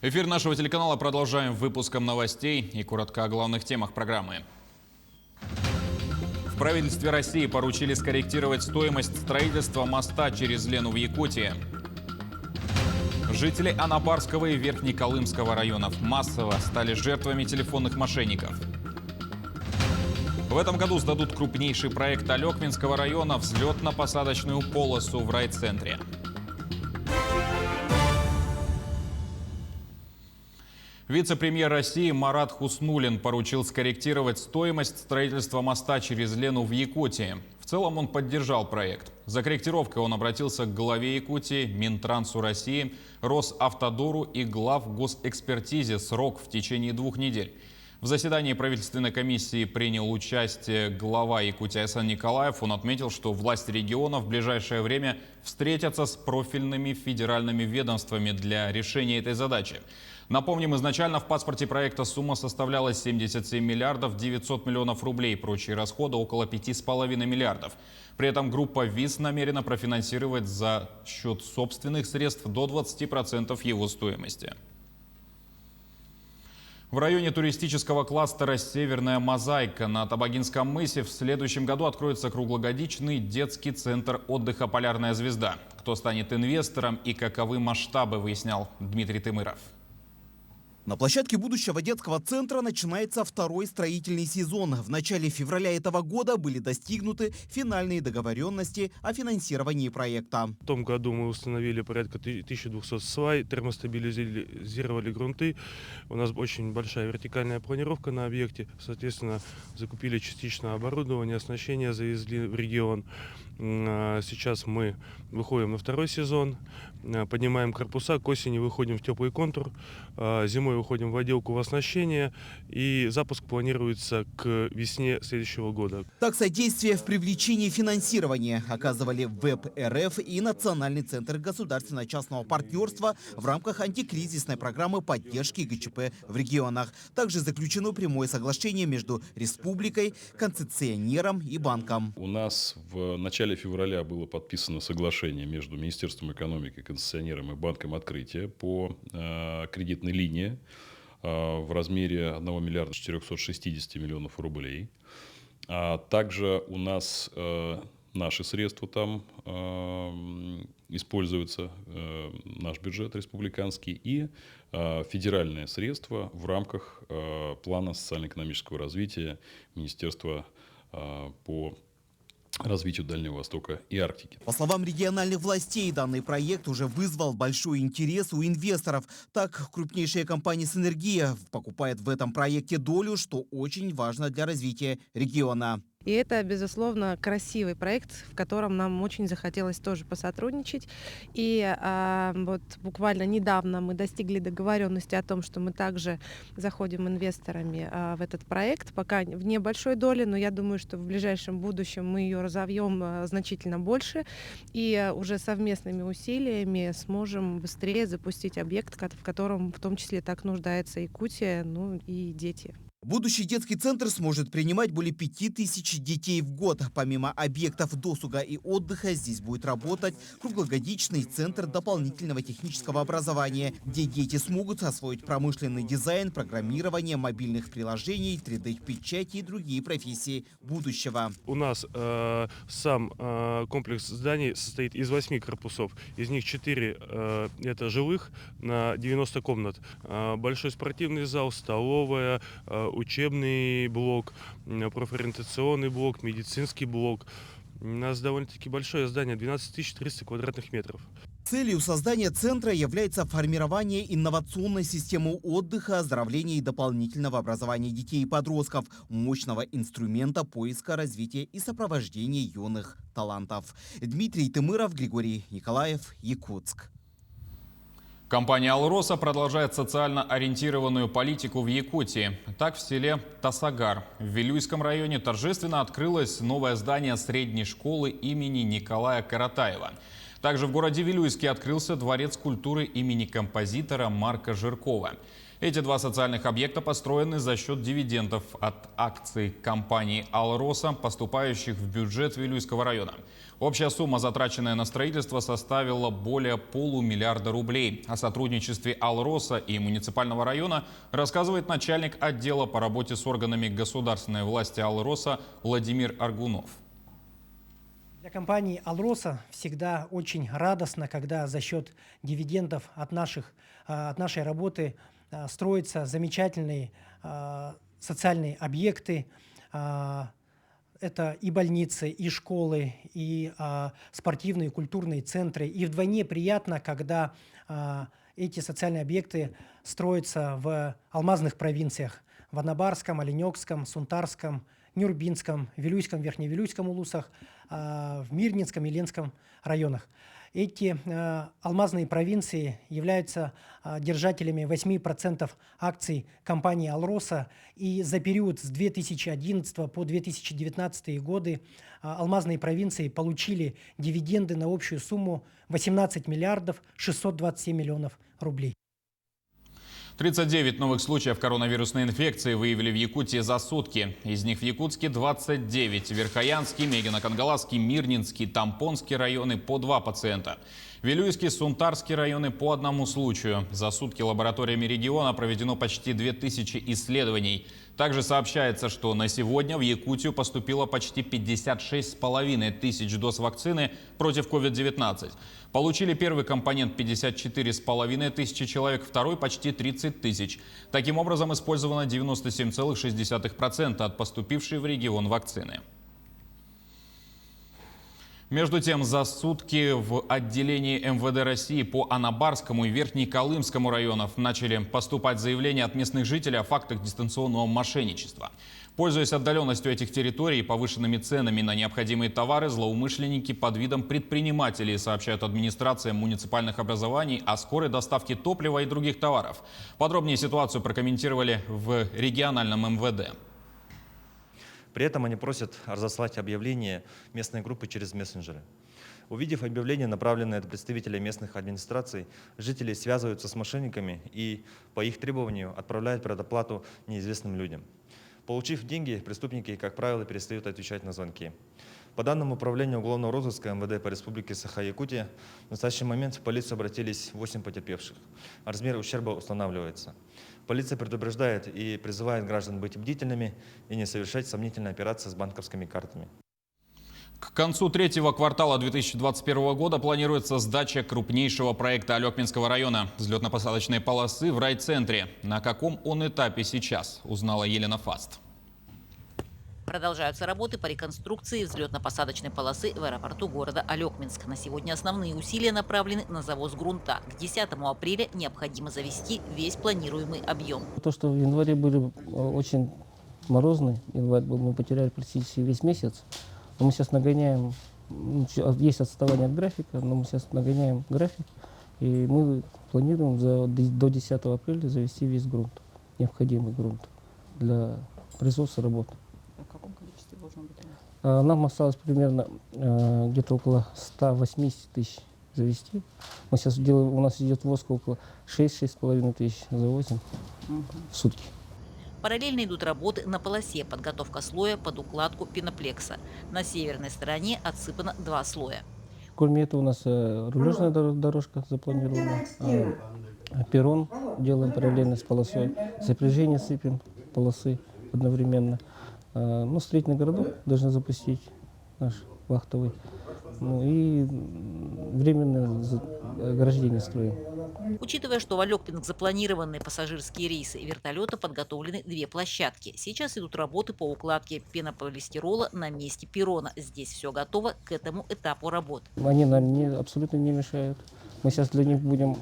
Эфир нашего телеканала продолжаем выпуском новостей и коротко о главных темах программы. В правительстве России поручили скорректировать стоимость строительства моста через Лену в Якутии. Жители Анабарского и Верхнеколымского районов массово стали жертвами телефонных мошенников. В этом году сдадут крупнейший проект Алекминского района – взлетно-посадочную полосу в райцентре. Вице-премьер России Марат Хуснуллин поручил скорректировать стоимость строительства моста через Лену в Якутии. В целом он поддержал проект. За корректировкой он обратился к главе Якутии, Минтрансу России, Росавтодору и глав госэкспертизе срок в течение 2 недель. В заседании правительственной комиссии принял участие глава Якутии Айсан Николаев. Он отметил, что власти региона в ближайшее время встретятся с профильными федеральными ведомствами для решения этой задачи. Напомним, изначально в паспорте проекта сумма составляла 77 миллиардов 900 миллионов рублей, прочие расходы около 5,5 миллиардов. При этом группа ВИС намерена профинансировать за счет собственных средств до 20% его стоимости. В районе туристического кластера «Северная мозаика» на Табагинском мысе в следующем году откроется круглогодичный детский центр отдыха «Полярная звезда». Кто станет инвестором и каковы масштабы, выяснял Дмитрий Тымыров. На площадке будущего детского центра начинается второй строительный сезон. В начале февраля этого года были достигнуты финальные договоренности о финансировании проекта. В том году мы установили порядка 1200 свай, термостабилизировали грунты. У нас очень большая вертикальная планировка на объекте. Соответственно, закупили частично оборудование, оснащение завезли в регион. Сейчас мы выходим на второй сезон, поднимаем корпуса, к осени выходим в теплый контур, зимой выходим в отделку в оснащение, и запуск планируется к весне следующего года. Так, содействие в привлечении финансирования оказывали ВЭП РФ и Национальный центр государственно-частного партнерства в рамках антикризисной программы поддержки ГЧП в регионах. Также заключено прямое соглашение между республикой, концессионером и банком. У нас в начале февраля было подписано соглашение между Министерством экономики, концессионером и Банком Открытия по кредитной линии в размере 1 миллиарда 460 миллионов рублей. Также у нас наши средства там используются, наш бюджет республиканский, и федеральные средства в рамках плана социально-экономического развития Министерства по развитию Дальнего Востока и Арктики. По словам региональных властей, данный проект уже вызвал большой интерес у инвесторов. Так, крупнейшая компания «Синергия» покупает в этом проекте долю, что очень важно для развития региона. И это, безусловно, красивый проект, в котором нам очень захотелось тоже посотрудничать. И вот буквально недавно мы достигли договоренности о том, что мы также заходим инвесторами в этот проект. Пока в небольшой доле, но я думаю, что в ближайшем будущем мы ее разовьем значительно больше. И уже совместными усилиями сможем быстрее запустить объект, в котором в том числе так нуждается Якутия, ну и дети. Будущий детский центр сможет принимать более 5000 детей в год. Помимо объектов досуга и отдыха, здесь будет работать круглогодичный центр дополнительного технического образования, где дети смогут освоить промышленный дизайн, программирование мобильных приложений, 3D-печати и другие профессии будущего. У нас сам комплекс зданий состоит из 8 корпусов. Из них 4 это жилых на 90 комнат. Большой спортивный зал, столовая, учебный блок, профориентационный блок, медицинский блок. У нас довольно-таки большое здание, 12 300 квадратных метров. Целью создания центра является формирование инновационной системы отдыха, оздоровления и дополнительного образования детей и подростков, мощного инструмента поиска, развития и сопровождения юных талантов. Дмитрий Тымыров, Григорий Николаев, Якутск. Компания «Алроса» продолжает социально ориентированную политику в Якутии. Так, в селе Тасагар в Вилюйском районе торжественно открылось новое здание средней школы имени Николая Каратаева. Также в городе Вилюйске открылся дворец культуры имени композитора Марка Жиркова. Эти два социальных объекта построены за счет дивидендов от акций компании «Алроса», поступающих в бюджет Вилюйского района. Общая сумма, затраченная на строительство, составила более полумиллиарда рублей. О сотрудничестве «Алроса» и муниципального района рассказывает начальник отдела по работе с органами государственной власти «Алроса» Владимир Аргунов. Для компании «Алроса» всегда очень радостно, когда за счет дивидендов от нашей работы строятся замечательные социальные объекты. Это и больницы, и школы, и спортивные, культурные центры. И вдвойне приятно, когда эти социальные объекты строятся в алмазных провинциях: в Анабарском, Оленёкском, Сунтарском, Нюрбинском, Вилюйском, Верхневилюйском улусах, в Мирнинском и Ленском районах. Эти алмазные провинции являются держателями 8% акций компании «Алроса». И за период с 2011 по 2019 годы алмазные провинции получили дивиденды на общую сумму 18 миллиардов 627 миллионов рублей. 39 новых случаев коронавирусной инфекции выявили в Якутии за сутки. Из них в Якутске 29, Верхоянский, Мегино-Кангаласский, Мирнинский, Тампонский районы по 2 пациента. Вилюйский, Сунтарский районы по 1 случаю. За сутки лабораториями региона проведено почти 2000 исследований. Также сообщается, что на сегодня в Якутию поступило почти 56,5 тысяч доз вакцины против COVID-19. Получили первый компонент 54,5 тысячи человек, второй почти 30 тысяч. Таким образом, использовано 97,6% от поступившей в регион вакцины. Между тем, за сутки в отделении МВД России по Анабарскому и Верхнеколымскому районам начали поступать заявления от местных жителей о фактах дистанционного мошенничества. Пользуясь отдаленностью этих территорий и повышенными ценами на необходимые товары, злоумышленники под видом предпринимателей сообщают администрациям муниципальных образований о скорой доставке топлива и других товаров. Подробнее ситуацию прокомментировали в региональном МВД. При этом они просят разослать объявления местной группы через мессенджеры. Увидев объявление, направленное от представителей местных администраций, жители связываются с мошенниками и по их требованию отправляют предоплату неизвестным людям. Получив деньги, преступники, как правило, перестают отвечать на звонки. По данным Управления уголовного розыска МВД по Республике Саха-Якутия, в настоящий момент в полицию обратились 8 потерпевших. Размер ущерба устанавливается. Полиция предупреждает и призывает граждан быть бдительными и не совершать сомнительные операции с банковскими картами. К концу третьего квартала 2021 года планируется сдача крупнейшего проекта Алекминского района – взлетно-посадочной полосы в райцентре. На каком он этапе сейчас, узнала Елена Фаст. Продолжаются работы по реконструкции взлетно-посадочной полосы в аэропорту города Алекминск. На сегодня основные усилия направлены на завоз грунта. К 10 апреля необходимо завести весь планируемый объем. То, что в январе были очень морозные, январь мы потеряли практически весь месяц, но мы сейчас нагоняем, есть отставание от графика, но мы сейчас нагоняем график, и мы планируем до 10 апреля завести весь грунт, необходимый грунт для производства работы. В каком количестве должно быть? Нам осталось примерно где-то около 180 тысяч завести. Мы сейчас делаем, у нас идет воска около 6-6,5 тысяч завозим в сутки. Параллельно идут работы на полосе, подготовка слоя под укладку пеноплекса. На северной стороне отсыпано 2 слоя. Кроме этого у нас рулежная дорожка запланирована, перрон делаем параллельно с полосой, запряжение сыпем полосы одновременно. Ну, строительный городок должны запустить наш вахтовый. Ну и временное ограждение строим. Учитывая, что в Алекминск запланированные пассажирские рейсы и вертолета, подготовлены 2 площадки. Сейчас идут работы по укладке пенополистирола на месте перрона. Здесь все готово к этому этапу работ. Они нам абсолютно не мешают. Мы сейчас для них будем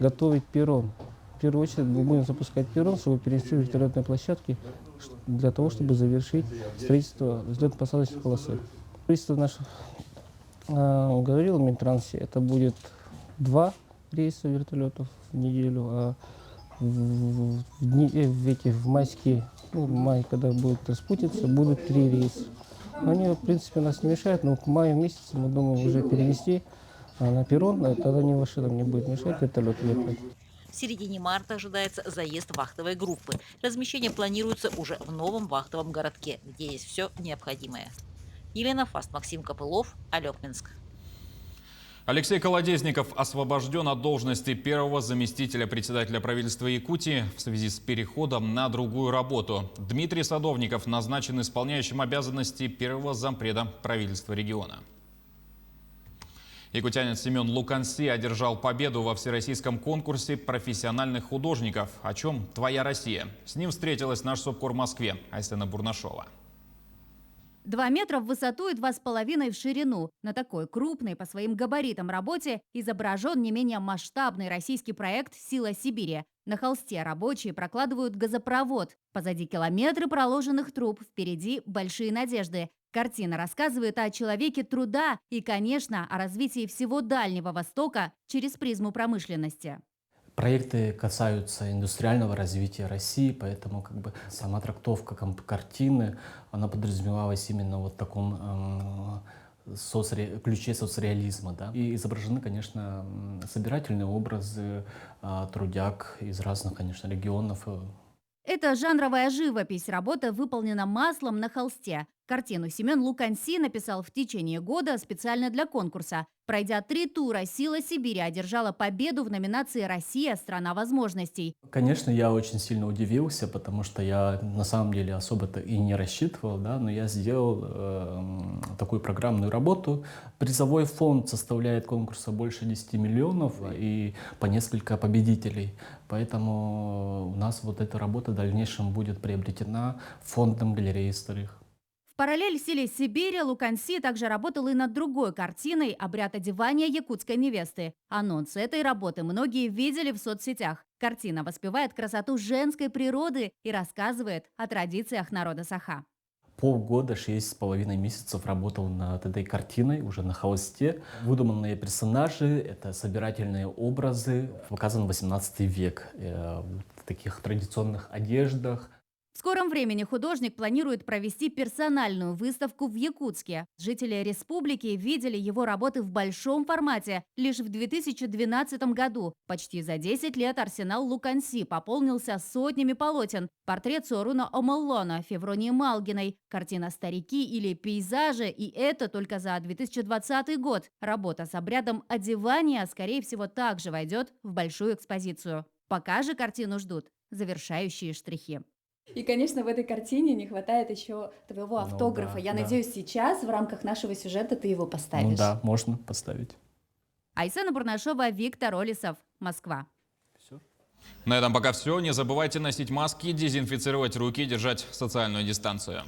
готовить перрон. В первую очередь мы будем запускать перрон, чтобы перенести вертолетные площадки, для того, чтобы завершить строительство взлетно-посадочной полосы. Строительство наше, говорил Минтрансе, это будет 2 рейса вертолетов в неделю, а в майские, май, когда будет распутиться, будут 3 рейса. Они, в принципе, нас не мешают, но к маю месяцу мы думаем уже перенести на перрон, тогда ни вообще нам не будет мешать вертолет летать. В середине марта ожидается заезд вахтовой группы. Размещение планируется уже в новом вахтовом городке, где есть все необходимое. Елена Фаст, Максим Копылов, Алекминск. Алексей Колодезников освобожден от должности первого заместителя председателя правительства Якутии в связи с переходом на другую работу. Дмитрий Садовников назначен исполняющим обязанности первого зампреда правительства региона. Якутянин Семен Луканси одержал победу во всероссийском конкурсе профессиональных художников. О чем «Твоя Россия». С ним встретилась наш СОБКОР в Москве Айсена Бурнашова. 2 метра в высоту и 2,5 в ширину. На такой крупной по своим габаритам работе изображен не менее масштабный российский проект «Сила Сибири». На холсте рабочие прокладывают газопровод. Позади километры проложенных труб, впереди большие надежды. Картина рассказывает о человеке труда и, конечно, о развитии всего Дальнего Востока через призму промышленности. Проекты касаются индустриального развития России, поэтому сама трактовка картины, она подразумевалась именно в таком ключе соцреализма. Да? И изображены, конечно, собирательные образы трудяг из разных, конечно, регионов. Это жанровая живопись. Работа выполнена маслом на холсте. Картину Семен Луканси написал в течение года специально для конкурса. Пройдя 3 тура, «Сила Сибири» одержала победу в номинации «Россия. Страна возможностей». Конечно, я очень сильно удивился, потому что я на самом деле особо-то и не рассчитывал, да, но я сделал такую программную работу. Призовой фонд составляет конкурса больше 10 миллионов и по несколько победителей. Поэтому у нас вот эта работа в дальнейшем будет приобретена фондом галереи старых. В параллель «Силе Сибири» Луканси также работал и над другой картиной «Обряд одевания якутской невесты». Анонс этой работы многие видели в соцсетях. Картина воспевает красоту женской природы и рассказывает о традициях народа Саха. Полгода, 6,5 месяцев работал над этой картиной, уже на холсте. Выдуманные персонажи, это собирательные образы, показан 18 век в таких традиционных одеждах. В скором времени художник планирует провести персональную выставку в Якутске. Жители республики видели его работы в большом формате лишь в 2012 году. Почти за 10 лет арсенал Луканси пополнился сотнями полотен. Портрет Соруна Омоллона, Февронии Малгиной, картина «Старики» или «Пейзажи», и это только за 2020 год. Работа с обрядом одевания, скорее всего, также войдет в большую экспозицию. Пока же картину ждут завершающие штрихи. И, конечно, в этой картине не хватает еще твоего автографа. Я надеюсь, сейчас в рамках нашего сюжета ты его поставишь. Ну да, можно поставить. Айсена Бурнашова, Виктор Олесов, Москва. На этом пока все. Не забывайте носить маски, дезинфицировать руки, держать социальную дистанцию.